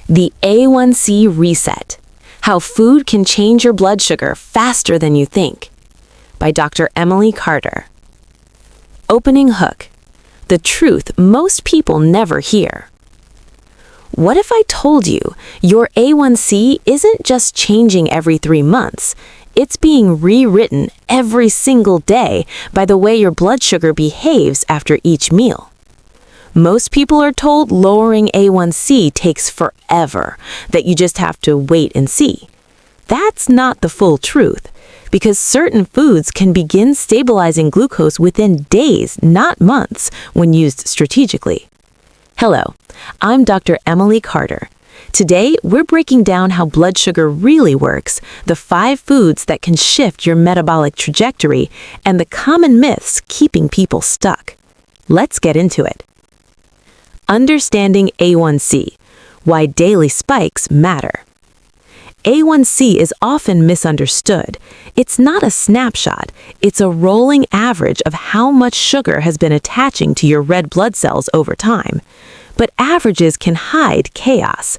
The A1C Reset: How Food Can Change Your Blood Sugar Faster Than You Think, by Dr. Emily Carter. Opening hook: the truth most people never hear. What if I told you your A1C isn't just changing every 3 months, it's being rewritten every single day by the way your blood sugar behaves after each meal? Most people are told lowering A1C takes forever, that you just have to wait and see. That's not the full truth, because certain foods can begin stabilizing glucose within days, not months, when used strategically. Hello, I'm Dr. Emily Carter. Today, we're breaking down how blood sugar really works, the 5 foods that can shift your metabolic trajectory, and the common myths keeping people stuck. Let's get into it. Understanding A1C: why daily spikes matter. A1C is often misunderstood. It's not a snapshot. It's a rolling average of how much sugar has been attaching to your red blood cells over time. But averages can hide chaos.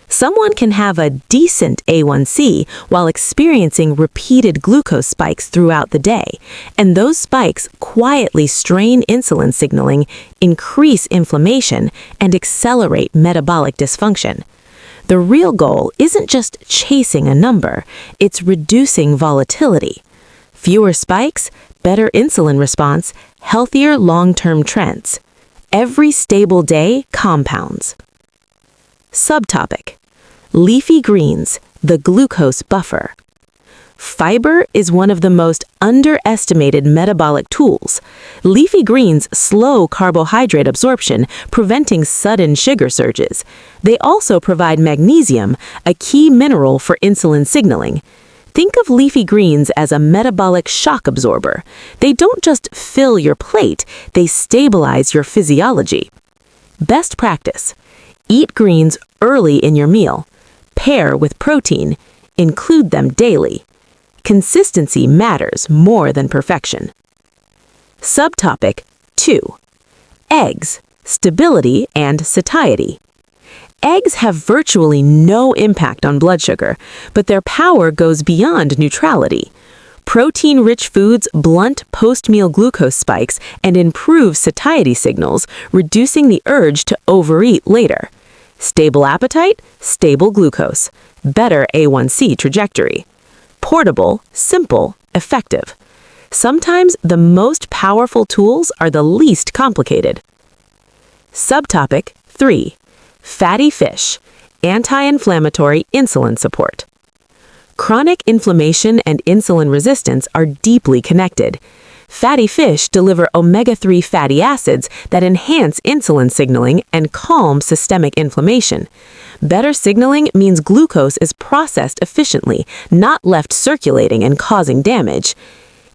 Someone can have a decent A1C while experiencing repeated glucose spikes throughout the day, and those spikes quietly strain insulin signaling, increase inflammation, and accelerate metabolic dysfunction. The real goal isn't just chasing a number, it's reducing volatility. Fewer spikes, better insulin response, healthier long-term trends. Every stable day compounds. Subtopic: leafy greens, the glucose buffer. Fiber is one of the most underestimated metabolic tools. Leafy greens slow carbohydrate absorption, preventing sudden sugar surges. They also provide magnesium, a key mineral for insulin signaling. Think of leafy greens as a metabolic shock absorber. They don't just fill your plate, they stabilize your physiology. Best practice: eat greens early in your meal. Pair with protein. Include them daily. Consistency matters more than perfection. Subtopic 2: eggs, stability and satiety. Eggs have virtually no impact on blood sugar, but their power goes beyond neutrality. Protein-rich foods blunt post-meal glucose spikes and improve satiety signals, reducing the urge to overeat later. Stable appetite, stable glucose. Better A1C trajectory. Portable, simple, effective. Sometimes the most powerful tools are the least complicated. Subtopic 3: fatty fish, anti-inflammatory insulin support. Chronic inflammation and insulin resistance are deeply connected. Fatty fish deliver omega-3 fatty acids that enhance insulin signaling and calm systemic inflammation. Better signaling means glucose is processed efficiently, not left circulating and causing damage.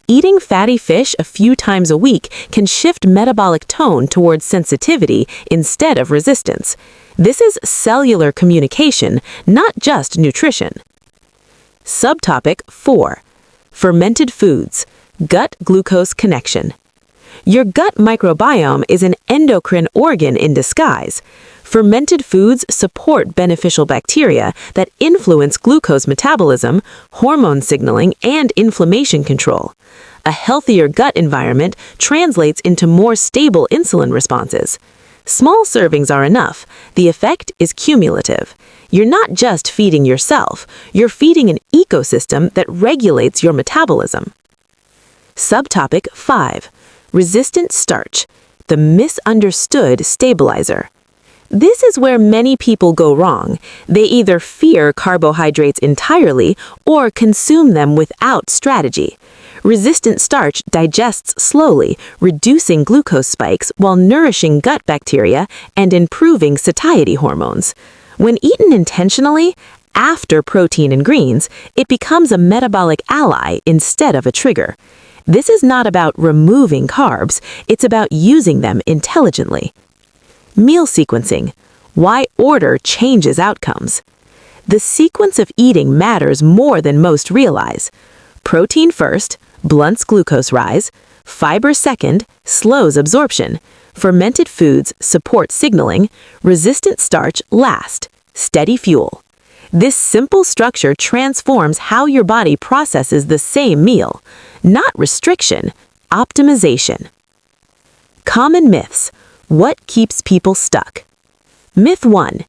Eating fatty fish a few times a week can shift metabolic tone towards sensitivity instead of resistance. This is cellular communication, not just nutrition. Subtopic 4: fermented foods, gut glucose connection. Your gut microbiome is an endocrine organ in disguise. Fermented foods support beneficial bacteria that influence glucose metabolism, hormone signaling, and inflammation control. A healthier gut environment translates into more stable insulin responses. Small servings are enough. The effect is cumulative. You're not just feeding yourself, you're feeding an ecosystem that regulates your metabolism. Subtopic 5: resistant starch, the misunderstood stabilizer. This is where many people go wrong. They either fear carbohydrates entirely or consume them without strategy. Resistant starch digests slowly, reducing glucose spikes while nourishing gut bacteria and improving satiety hormones. When eaten intentionally, after protein and greens, it becomes a metabolic ally instead of a trigger. This is not about removing carbs, it's about using them intelligently. Meal sequencing: why order changes outcomes. The sequence of eating matters more than most realize. Protein first, blunts glucose rise. Fiber second, slows absorption. Fermented foods support signaling. Resistant starch last, steady fuel. This simple structure transforms how your body processes the same meal, not restriction, optimization. Common myths. What keeps people stuck? Myth 1.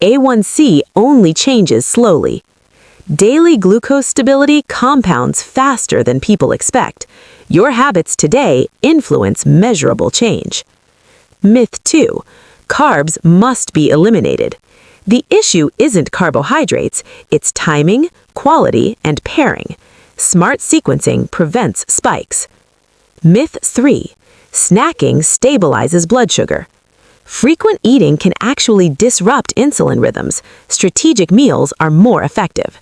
A1C only changes slowly. Daily glucose stability compounds faster than people expect. Your habits today influence measurable change. Myth 2. Carbs must be eliminated. The issue isn't carbohydrates, it's timing, quality, and pairing. Smart sequencing prevents spikes. Myth 3. Snacking stabilizes blood sugar. Frequent eating can actually disrupt insulin rhythms. Strategic meals are more effective.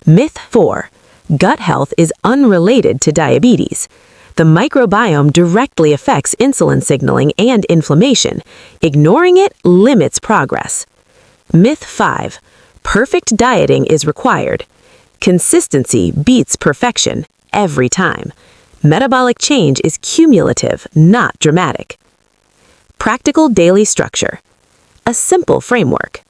Myth 4. Gut health is unrelated to diabetes. The microbiome directly affects insulin signaling and inflammation. Ignoring it limits progress. Myth 5. Perfect dieting is required. Consistency beats perfection every time. Metabolic change is cumulative, not dramatic. Practical daily structure. A simple framework.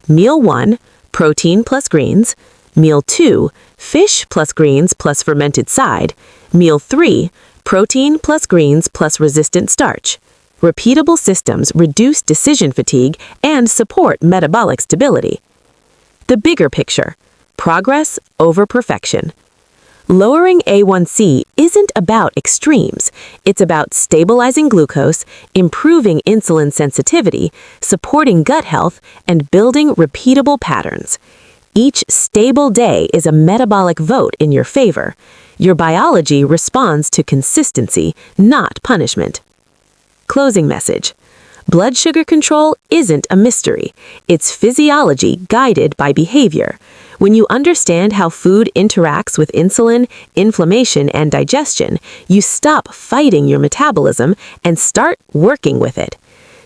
Meal 1, protein plus greens. Meal 2, fish plus greens plus fermented side. Meal 3, protein plus greens plus resistant starch. Repeatable systems reduce decision fatigue and support metabolic stability. The bigger picture. Progress over perfection. Lowering A1C isn't about extremes. It's about stabilizing glucose, improving insulin sensitivity, supporting gut health, and building repeatable patterns. Each stable day is a metabolic vote in your favor. Your biology responds to consistency, not punishment. Closing message. Blood sugar control isn't a mystery. It's physiology guided by behavior. When you understand how food interacts with insulin, inflammation, and digestion, you stop fighting your metabolism and start working with it.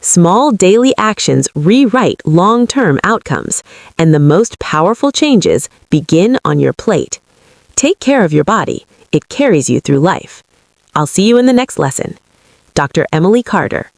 Small daily actions rewrite long-term outcomes, and the most powerful changes begin on your plate. Take care of your body. It carries you through life. I'll see you in the next lesson. Dr. Emily Carter.